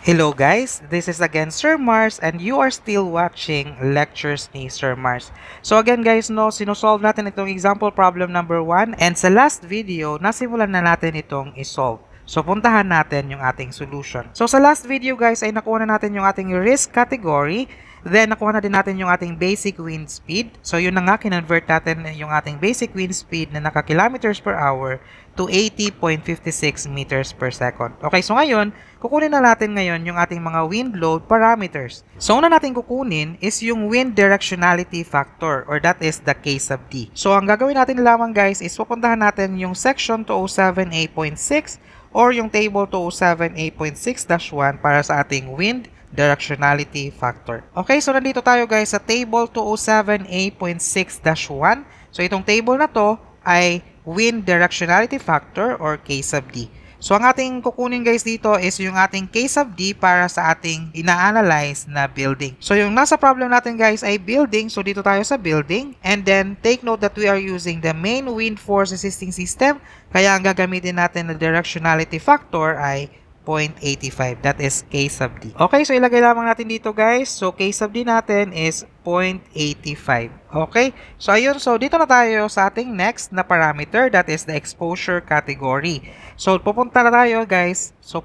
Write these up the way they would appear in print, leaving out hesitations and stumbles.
Hello guys, this is again Sir Mars and you are still watching Lectures ni Sir Mars. So again guys, sinosolve natin itong example problem number 1 and sa last video, nasimulan na natin itong isolve. So puntahan natin yung ating solution. So sa last video guys ay nakuha na natin yung ating risk category. Then, nakuha na din natin yung ating basic wind speed. So, yun na nga, kinonvert natin yung ating basic wind speed na naka-kilometers per hour to 80.56 meters per second. Okay, so ngayon, kukunin na natin ngayon yung ating mga wind load parameters. So, una natin kukunin is yung wind directionality factor or that is the K sub D. So, ang gagawin natin lamang guys is pupuntahan natin yung section 207A.6 or yung table 207A.6-1 para sa ating wind directionality factor. Okay, so nandito tayo guys sa table 207A.6-1. So itong table na to ay wind directionality factor or K sub D. So ang ating kukunin guys dito is yung ating K sub D para sa ating ina-analyze na building. So yung nasa problem natin guys ay building. So dito tayo sa building. And then take note that we are using the main wind force resisting system. Kaya ang gagamitin natin na directionality factor ay 0.85. That is K sub D. Okay, so ilagay lamang natin dito guys. So K sub D natin is 0.85. Okay, so ayun. So dito na tayo sa ating next na parameter. That is the exposure category. So pupunta tayo guys sa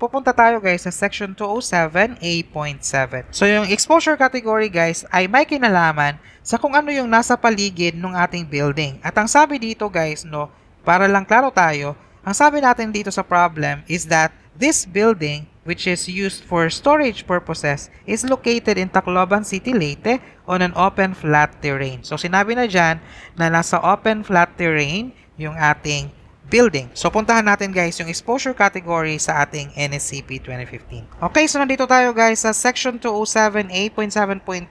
section 207A.7. So yung exposure category guys ay may kinalaman sa kung ano yung nasa paligid ng ating building. At ang sabi dito guys, para lang klaro tayo, ang sabi natin dito sa problem is that this building, which is used for storage purposes, is located in Tacloban City, Leyte on an open flat terrain. So, sinabi na dyan na nasa open flat terrain yung ating building. So, puntahan natin guys yung exposure category sa ating NSCP 2015. Okay, so nandito tayo guys sa section 207A.7.3.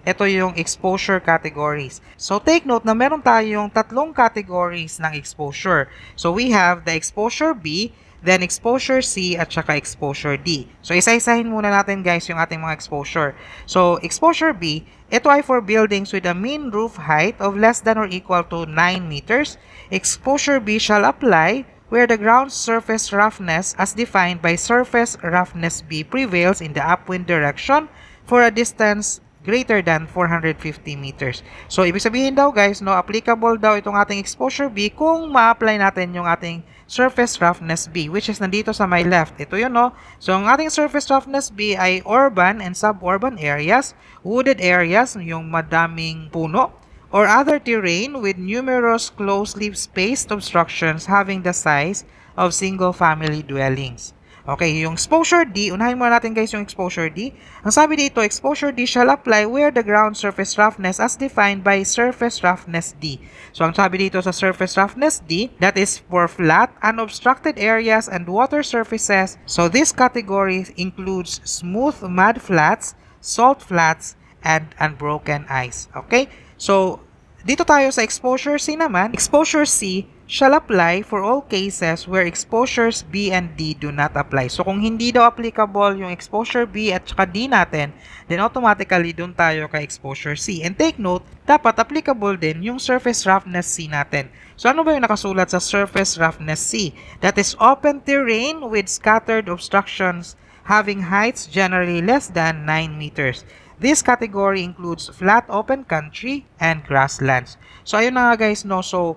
Ito yung exposure categories. So, take note na meron tayong tatlong categories ng exposure. So, we have the exposure B, then exposure C, at saka exposure D. So, isa-isahin muna natin guys yung ating mga exposure. So, exposure B, ito ay for buildings with a mean roof height of less than or equal to 9 meters. Exposure B shall apply where the ground surface roughness as defined by surface roughness B prevails in the upwind direction for a distance greater than 450 meters. So, ibig sabihin daw guys, applicable daw itong ating exposure B kung ma-apply natin yung ating surface roughness B, which is nandito sa my left. Ito yun, So, ang ating surface roughness B ay urban and suburban areas, wooded areas, yung madaming puno, or other terrain with numerous closely spaced obstructions having the size of single-family dwellings. Okay, yung exposure D, unahin muna natin guys yung exposure D. Ang sabi dito, exposure D shall apply where the ground surface roughness as defined by surface roughness D. So, ang sabi dito sa surface roughness D, that is for flat, unobstructed areas and water surfaces. So, this category includes smooth mud flats, salt flats, and unbroken ice. Okay? So, dito tayo sa exposure C naman. Exposure C shall apply for all cases where exposures B and D do not apply. So, kung hindi daw applicable yung exposure B at saka D natin, then automatically dun tayo kay exposure C. And take note, dapat applicable din yung surface roughness C natin. So, ano ba yung nakasulat sa surface roughness C? That is open terrain with scattered obstructions having heights generally less than 9 meters. This category includes flat open country and grasslands. So, ayun na nga guys, So,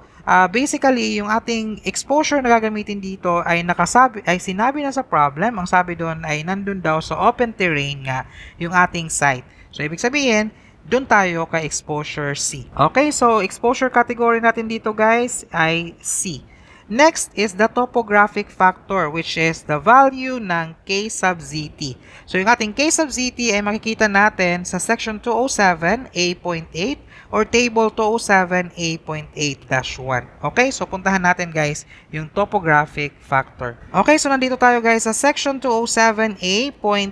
basically, yung ating exposure na gagamitin dito ay sinabi na sa problem. Ang sabi doon ay nandun daw sa open terrain nga yung ating site. So, ibig sabihin, doon tayo kay exposure C. Okay, so exposure category natin dito guys ay C. Next is the topographic factor, which is the value ng K sub ZT. So, yung ating K sub ZT ay makikita natin sa section 207A.8 or table 207A.8-1. Okay, so puntahan natin guys yung topographic factor. Okay, so nandito tayo guys sa section 207A.8.2,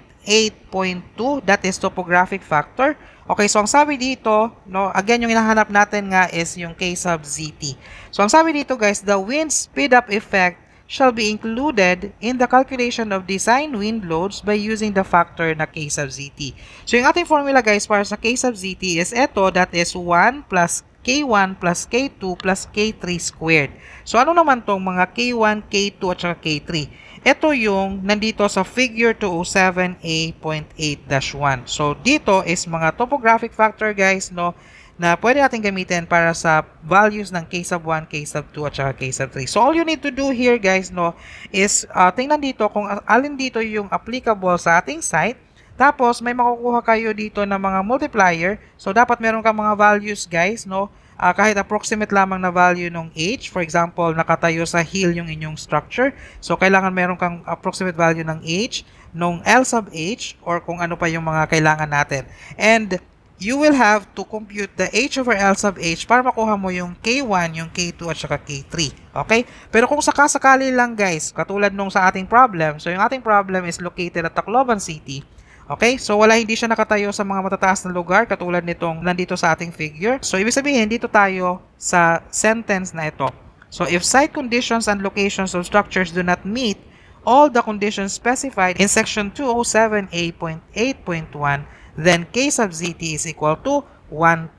that is topographic factor. Okay, so ang sabi dito, again, yung hinahanap natin nga is yung K sub ZT. So, ang sabi dito guys, the wind speed up effect shall be included in the calculation of design wind loads by using the factor na K sub ZT. So, yung ating formula guys para sa K sub ZT is ito, that is 1 plus K1 plus K2 plus K3 squared. So, ano naman tong mga K1, K2 at saka K3? Ito yung nandito sa figure 207A.8-1. So, dito is mga topographic factor, guys, no, na pwede natin gamitin para sa values ng K sub 1, K sub 2, at saka K sub 3. So, all you need to do here, guys, no, is tingnan dito kung alin dito yung applicable sa ating site. Tapos, may makukuha kayo dito ng mga multiplier. So, dapat meron kang mga values, guys, no? Kahit approximate lamang na value ng H. For example, nakatayo sa hill yung inyong structure. So, kailangan meron kang approximate value ng H, nung L sub H, or kung ano pa yung mga kailangan natin. And, you will have to compute the H over L sub H para makuha mo yung K1, yung K2, at saka K3. Okay? Pero kung sakasakali lang, guys, katulad nung sa ating problem, so yung ating problem is located at Tacloban City. Okay? So, hindi siya nakatayo sa mga matataas na lugar katulad nitong nandito sa ating figure. So, ibig sabihin, dito tayo sa sentence na ito. So, if site conditions and locations of structures do not meet all the conditions specified in section 207A.8.1, then K sub ZT is equal to 1.0.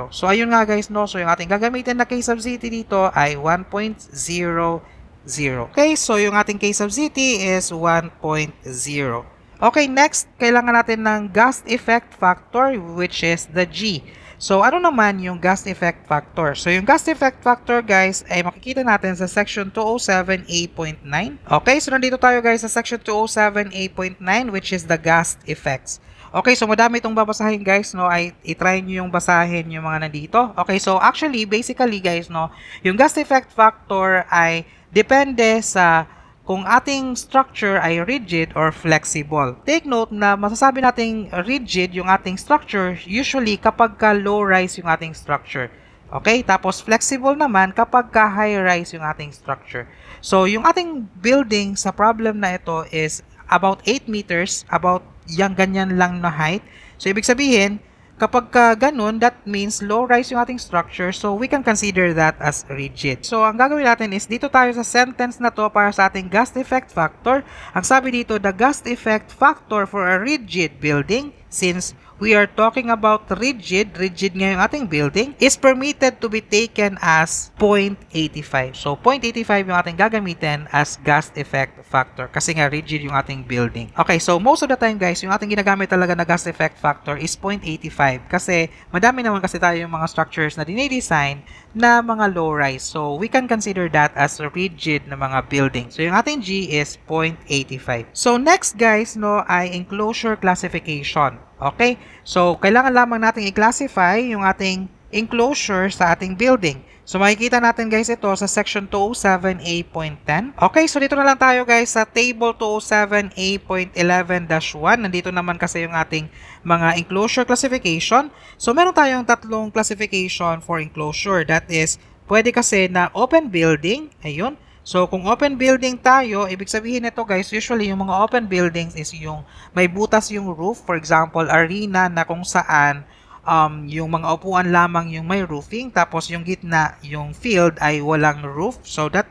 So, ayun nga, guys, no? So, yung ating gagamitin na K sub ZT dito ay 1.00. Okay? So, yung ating K sub ZT is 1.0. Okay, next, kailangan natin ng gas effect factor, which is the G. So, ano naman yung gas effect factor? So, yung gas effect factor, guys, ay makikita natin sa section 207A.9. Okay, so nandito tayo, guys, sa section 207A.9, which is the gas effects. Okay, so madami itong babasahin, guys, no? Ay i-try nyo yung basahin yung mga nandito. Okay, so actually, basically, guys, no, yung gas effect factor ay depende sa kung ating structure ay rigid or flexible. Take note na masasabi nating rigid yung ating structure usually kapag ka low-rise yung ating structure. Okay? Tapos flexible naman kapag ka high-rise yung ating structure. So, yung ating building sa problem na ito is about 8 meters, about yung ganyan lang na height. So, ibig sabihin, kapag ganun, that means low-rise yung ating structure, so we can consider that as rigid. So, ang gagawin natin is, dito tayo sa sentence na to para sa ating gas effect factor. Ang sabi dito, the gas effect factor for a rigid building, since we are talking about rigid nga yung ating building, is permitted to be taken as 0.85. So, 0.85 yung ating gagamitin as gas effect factor kasi nga rigid yung ating building. Okay, so most of the time, guys, yung ating ginagamit talaga na gas effect factor is 0.85 kasi madami naman kasi tayo yung mga structures na dinidesign na mga low-rise. So, we can consider that as rigid na mga building. So, yung ating G is 0.85. So, next, guys, no, ay enclosure classification. Okay? So, kailangan lamang natin i-classify yung ating enclosure sa ating building. So, makikita natin, guys, ito sa section 207A.10. Okay, so dito na lang tayo, guys, sa table 207A.11-1. Nandito naman kasi yung ating mga enclosure classification. So, meron tayong tatlong classification for enclosure. That is, pwede kasi na open building. Ayun. So, kung open building tayo, ibig sabihin nito, guys, usually yung mga open buildings is yung may butas yung roof. For example, arena na kung saan yung mga upuan lamang yung may roofing, tapos yung gitna, yung field ay walang roof. So, that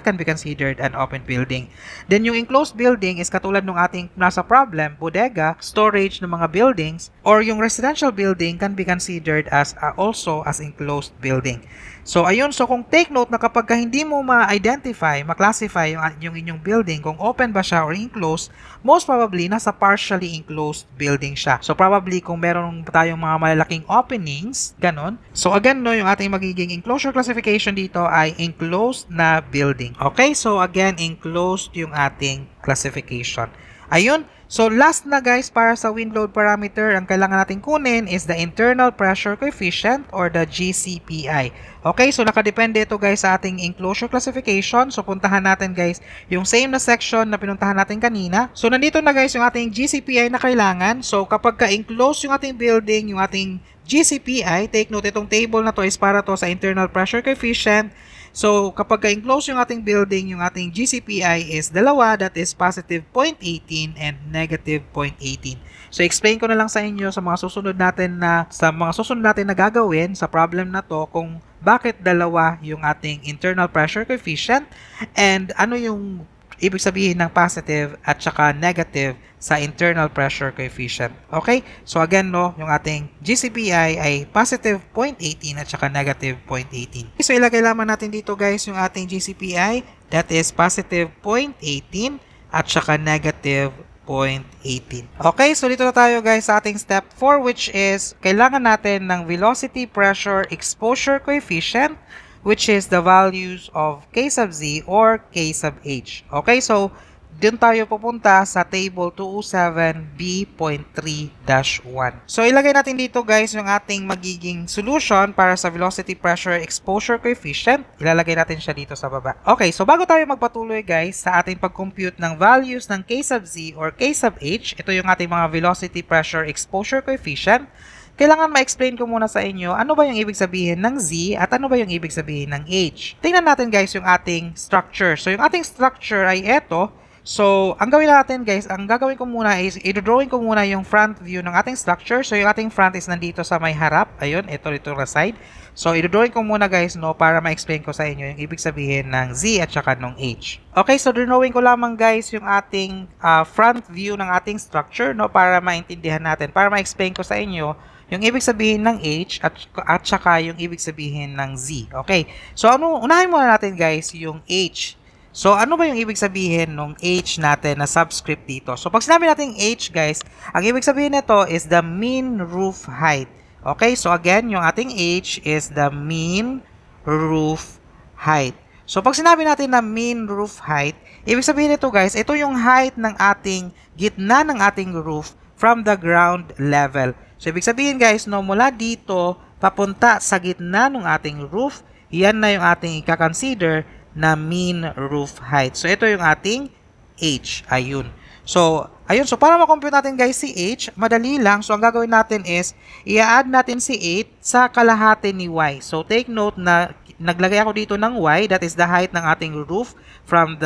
can be considered an open building. Then, yung enclosed building is katulad ng ating nasa problem, bodega, storage ng mga buildings, or yung residential building can be considered as also as enclosed building. So, ayun. So, kung take note na kapag hindi mo ma-identify, ma-classify yung inyong building, kung open ba siya or enclosed, most probably, nasa partially enclosed building siya. So, probably, kung meron tayong mga malalaking openings, ganon. So, again, no, yung ating magiging enclosure classification dito ay enclosed na building. Okay? So, again, enclosed yung ating classification. Ayun. So, last na, guys, para sa wind load parameter, ang kailangan natin kunin is the internal pressure coefficient or the GCPI. Okay, so nakadepende ito, guys, sa ating enclosure classification. So, puntahan natin, guys, yung same na section na pinuntahan natin kanina. So, nandito na, guys, yung ating GCPI na kailangan. So, kapag ka-enclose yung ating building, yung ating GCPI, take note, itong table na to is para to sa internal pressure coefficient. So, kapag ka-enclose yung ating building, yung ating GCPI is dalawa, that is positive 0.18 and negative 0.18. So, explain ko na lang sa inyo sa mga susunod natin na gagawin sa problem na to kung bakit dalawa yung ating internal pressure coefficient and ano yung ibig sabihin ng positive at saka negative sa internal pressure coefficient. Okay? So again, no, yung ating GCPI ay positive 0.18 at saka negative 0.18. So ilagay lamang natin dito guys yung ating GCPI, that is positive 0.18 at saka negative 0.18. Okay, so dito na tayo guys sa ating step 4, which is kailangan natin ng velocity pressure exposure coefficient, which is the values of K sub Z or K sub H. Okay, so dun tayo pupunta sa table 207B.3-1. So ilagay natin dito guys yung ating magiging solution para sa velocity pressure exposure coefficient. Ilalagay natin siya dito sa baba. Okay, so bago tayo magpatuloy guys sa ating pag-compute ng values ng K sub Z or K sub H, ito yung ating mga velocity pressure exposure coefficient. Kailangan ma-explain ko muna sa inyo ano ba yung ibig sabihin ng Z at ano ba yung ibig sabihin ng H. Tingnan natin guys yung ating structure. So yung ating structure ay ito. So, ang gawin natin guys, ang gagawin ko muna is i-drawing ko muna yung front view ng ating structure. So, yung ating front is nandito sa may harap. Ayun, ito na side. So, i-drawing ko muna guys, no, para ma-explain ko sa inyo yung ibig sabihin ng Z at saka ng H. Okay, so drawing ko lamang guys yung ating front view ng ating structure, no, para maintindihan natin, para ma-explain ko sa inyo yung ibig sabihin ng H at saka yung ibig sabihin ng Z. Okay, so unahin muna natin guys yung H. So, ano ba yung ibig sabihin ng H natin na subscript dito? So, pag sinabi natin H, guys, ang ibig sabihin nito is the mean roof height. Okay? So, again, yung ating H is the mean roof height. So, pag sinabi natin na mean roof height, ibig sabihin nito, guys, ito yung height ng ating gitna ng ating roof from the ground level. So, ibig sabihin, guys, no, mula dito, papunta sa gitna ng ating roof, yan na yung ating ika-consider na mean roof height. So, ito yung ating H. Ayun. So, ayun. So, para ma-compute natin guys si H, madali lang. So, ang gagawin natin is, i-add natin si 8 sa kalahati ni Y. So, take note na naglagay ako dito ng Y. That is the height ng ating roof from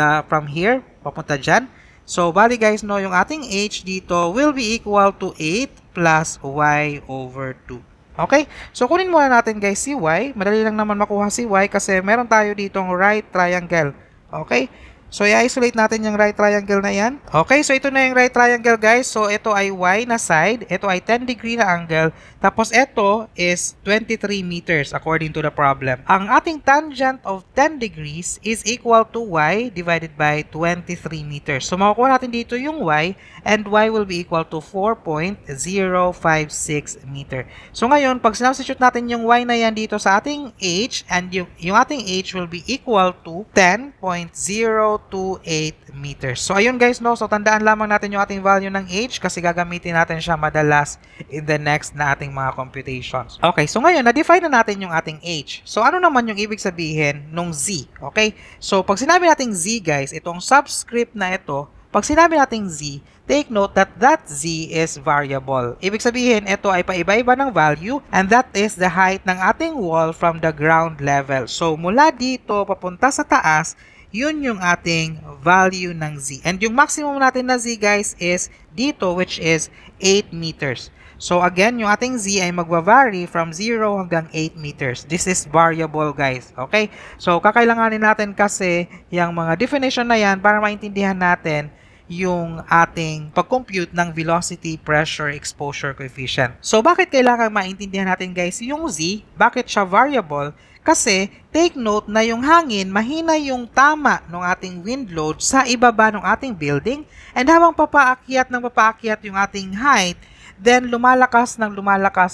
here, papunta dyan. So, bali guys, no, yung ating H dito will be equal to 8 plus Y over 2. Okay? So, kunin muna natin guys si Y. Madali lang naman makuha si Y kasi meron tayo ditong right triangle. Okay? So, i-isolate natin yung right triangle na yan. Okay? So, ito na yung right triangle guys. So, ito ay Y na side. Ito ay 10 degree na angle. Tapos, ito is 23 meters according to the problem. Ang ating tangent of 10 degrees is equal to Y divided by 23 meters. So, makukuha natin dito yung Y and Y will be equal to 4.056 meter. So, ngayon, pag sinubstitute natin yung Y na yan dito sa ating H and yung ating H will be equal to 10.028 meters. So, ayun guys, no? So, tandaan lamang natin yung ating value ng H kasi gagamitin natin siya madalas in the next na ating mga computations. Okay, so ngayon, na-define na natin yung ating H. So, ano naman yung ibig sabihin nung Z? Okay? So, pag sinabi nating Z, guys, itong subscript na ito, pag sinabi nating Z, take note that Z is variable. Ibig sabihin, ito ay paiba-iba ng value and that is the height ng ating wall from the ground level. So, mula dito papunta sa taas, yun yung ating value ng Z. And yung maximum natin na Z, guys, is dito, which is 8 meters. So, again, yung ating Z ay magva-vary from 0 hanggang 8 meters. This is variable, guys. Okay? So, kakailanganin natin kasi yung mga definition na yan para maintindihan natin yung ating pag-compute ng velocity, pressure, exposure coefficient. So, bakit kailangan maintindihan natin, guys, yung Z? Bakit siya variable? Kasi, take note na yung hangin, mahina yung tama ng ating wind load sa ibaba ng ating building. And habang papaakyat yung ating height, then lumalakas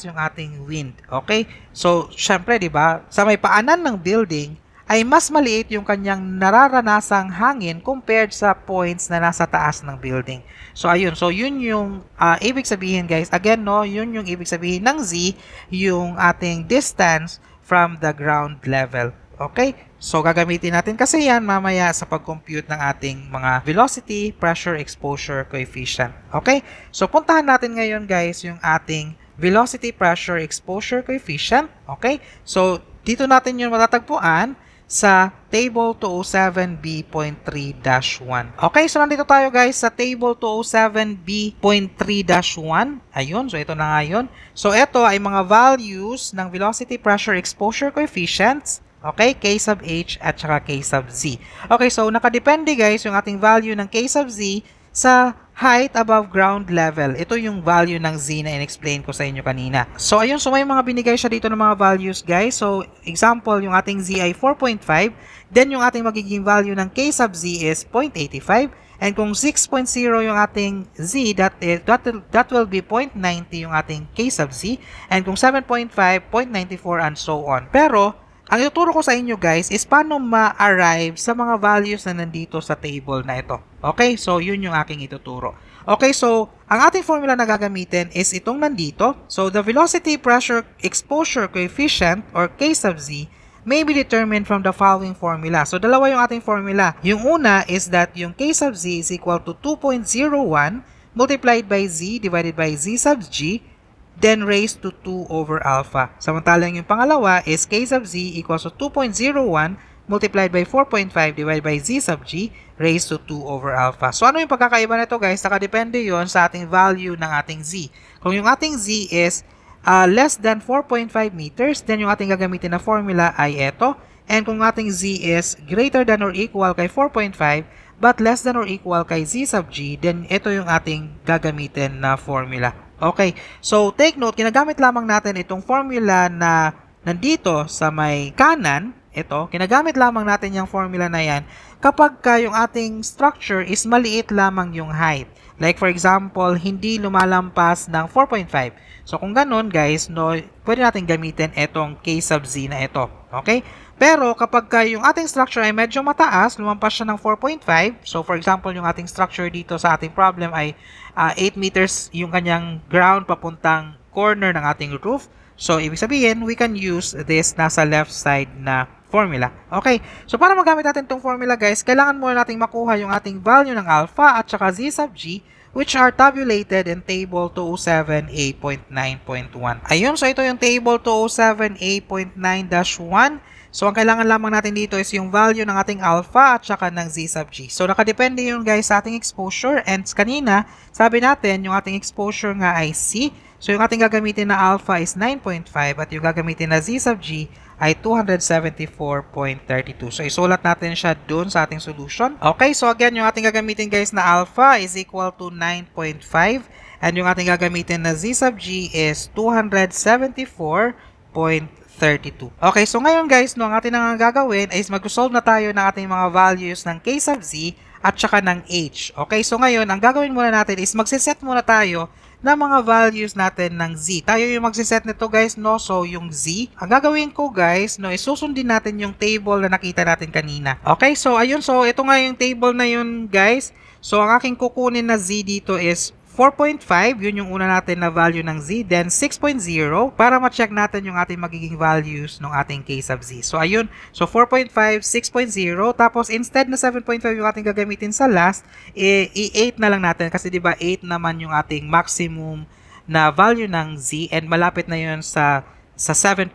yung ating wind. Okay? So, syempre, di ba, sa may paanan ng building, ay mas maliit yung kanyang nararanasang hangin compared sa points na nasa taas ng building. So, ayun. So, yun yung ibig sabihin, guys. Again, no, yun yung ibig sabihin ng Z, yung ating distance from the ground level. Okay? So, gagamitin natin kasi yan mamaya sa pag-compute ng ating mga velocity, pressure, exposure, coefficient. Okay? So, puntahan natin ngayon, guys, yung ating velocity, pressure, exposure, coefficient. Okay? So, dito natin yung matatagpuan sa table 207B.3-1. Okay, so nandito tayo guys sa table 207B.3-1. Ayun, so ito na nga yun. So ito ay mga values ng velocity, pressure, exposure coefficients. Okay, K sub H at saka K sub Z. Okay, so nakadepende guys yung ating value ng K sub Z sa height above ground level. Ito yung value ng Z na in-explain ko sa inyo kanina. So, ayun. So, may mga binigay siya dito ng mga values guys. So, example, yung ating Z ay 4.5. Then, yung ating magiging value ng K sub Z is 0.85. And kung 6.0 yung ating Z, that will be 0.90 yung ating K sub Z. And kung 7.5, 0.94 and so on. Pero, ang ituturo ko sa inyo guys is paano ma-arrive sa mga values na nandito sa table na ito. Okay, so yun yung aking ituturo. Okay, so ang ating formula na gagamitin is itong nandito. So the velocity pressure exposure coefficient or K sub Z may be determined from the following formula. So dalawa yung ating formula. Yung una is that yung K sub Z is equal to 2.01 multiplied by Z divided by Z sub G then raised to 2 over alpha. Samantalang yung pangalawa is K sub Z equals to 2.01 multiplied by 4.5 divided by Z sub G raised to 2 over alpha. So ano yung pagkakaiba nito guys? Nakadepende yon sa ating value ng ating Z. Kung yung ating Z is less than 4.5 meters, then yung ating gagamitin na formula ay ito. And kung ating Z is greater than or equal kay 4.5 but less than or equal kay Z sub G, then ito yung ating gagamitin na formula. Okay, so take note, ginagamit lamang natin itong formula na nandito sa may kanan, ito, ginagamit lamang natin yung formula na yan kapag yung ating structure is maliit lamang yung height. Like for example, hindi lumalampas ng 4.5. So kung ganun guys, no, pwede natin gamitin itong K sub Z na ito. Okay? Pero kapag yung ating structure ay medyo mataas, lumampas siya ng 4.5. So for example, yung ating structure dito sa ating problem ay 8 meters yung kanyang ground papuntang corner ng ating roof. So ibig sabihin, we can use this nasa left side na formula. Okay, so para magamit natin itong formula guys, kailangan muna nating makuha yung ating value ng alpha at saka Z sub G which are tabulated in table 207A.9.1. Ayun, so ito yung table 207A.9-1. So, ang kailangan lamang natin dito is yung value ng ating alpha at saka ng Z sub G. So, nakadepende yun guys sa ating exposure. And kanina, sabi natin yung ating exposure nga ay C. So, yung ating gagamitin na alpha is 9.5 at yung gagamitin na Z sub G ay 274.32. So, isulat natin siya dun sa ating solution. Okay, so again, yung ating gagamitin guys na alpha is equal to 9.5 and yung ating gagamitin na Z sub G is 274.32. Okay, so ngayon guys, no, ang ating nang gagawin is mag-solve na tayo ng ating mga values ng K sub Z at saka ng H. Okay, so ngayon, ang gagawin muna natin is magsiset muna tayo ng mga values natin ng Z. Tayo yung magsiset nito guys, no? So, yung Z. Ang gagawin ko guys, no, isusundin natin yung table na nakita natin kanina. Okay, so ayun. So, ito nga yung table na yun guys. So, ang aking kukunin na Z dito is 4.5, yun yung una natin na value ng Z. Then, 6.0 para ma-check natin yung ating magiging values ng ating K sub Z. So, ayun. So, 4.5, 6.0. Tapos, instead na 7.5 yung ating gagamitin sa last, i-8 na lang natin. Kasi, di ba 8 naman yung ating maximum na value ng Z. And malapit na yun sa 7.5.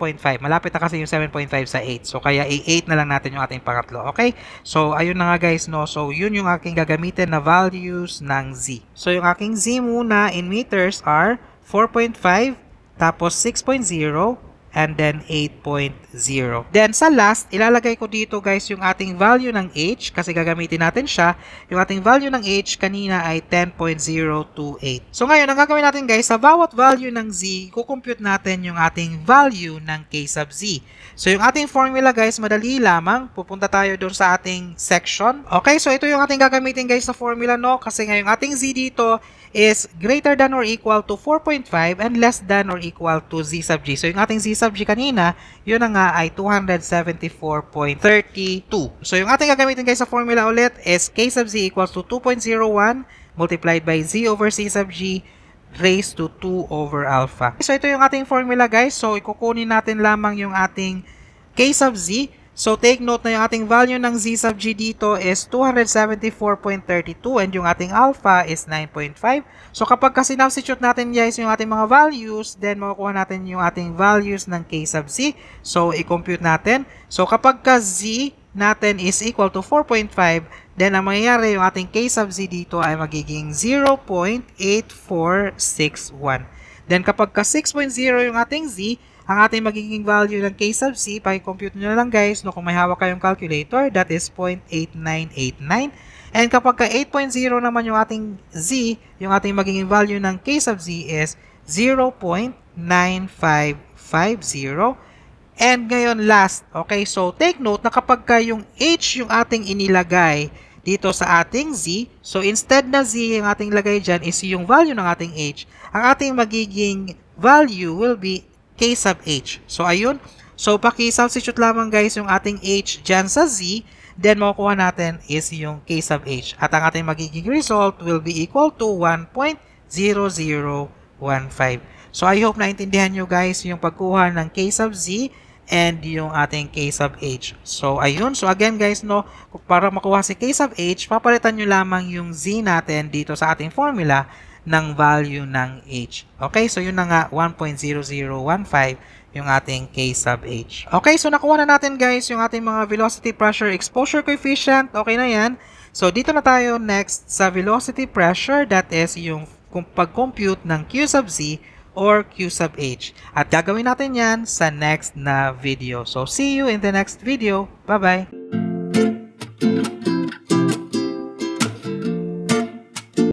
Malapit na kasi yung 7.5 sa 8. So, kaya i-8 na lang natin yung ating pangatlo. Okay? So, ayun na nga guys, no? So, yun yung aking gagamitin na values ng Z. So, yung aking Z muna in meters are 4.5, tapos 6.0, and then 8.0. Then, sa last, ilalagay ko dito guys yung ating value ng H kasi gagamitin natin siya. Yung ating value ng H kanina ay 10.028. So, ngayon, ang gagawin natin guys, sa bawat value ng Z, kukompute natin yung ating value ng K sub Z. So, yung ating formula guys, madali lamang. Pupunta tayo doon sa ating section. Okay, so ito yung ating gagamitin guys sa formula, no? Kasi ngayon, ating Z dito is greater than or equal to 4.5 and less than or equal to Z sub G. So, yung ating Z sub G kanina, yun na nga ay 274.32. So, yung ating gagamitin guys sa formula ulit is K sub Z equals to 2.01 multiplied by Z over C sub G raised to 2 over alpha. So, ito yung ating formula guys. So, ikukunin natin lamang yung ating K sub Z. So, take note na yung ating value ng Z sub G dito is 274.32 and yung ating alpha is 9.5. So, kapag kasi na-substitute natin guys yung ating mga values, then makukuha natin yung ating values ng K sub Z. So, i-compute natin. So, kapag ka Z natin is equal to 4.5, then ang mangyayari yung ating K sub Z dito ay magiging 0.8461. Then, kapag ka 6.0 yung ating Z, ang ating magiging value ng K sub Z, paki-compute nyo na lang guys, no, kung may hawak kayong calculator, that is 0.8989. And kapag ka 8.0 naman yung ating Z, yung ating magiging value ng K sub Z is 0.9550. And ngayon last, okay, so take note na kapag ka yung H yung ating inilagay dito sa ating Z, so instead na Z yung ating lagay dyan is yung value ng ating H, ang ating magiging value will be K sub H. So ayun, so paki-substitute lamang guys yung ating H dyan sa Z, then makukuha natin is yung K sub H. At ang ating magiging result will be equal to 1.0015. So I hope naintindihan nyo guys yung pagkuha ng K sub Z and yung ating K sub H. So, ayun. So, again guys, no, para makuha si K sub H, papalitan nyo lamang yung Z natin dito sa ating formula ng value ng H. Okay? So, yun na nga, 1.0015 yung ating K sub H. Okay? So, nakuha na natin guys yung ating mga velocity, pressure, exposure coefficient. Okay na yan. So, dito na tayo next sa velocity pressure. That is yung pag-compute ng Q sub Z or Q sub H. At gagawin natin yan sa next na video. So, see you in the next video. Bye-bye!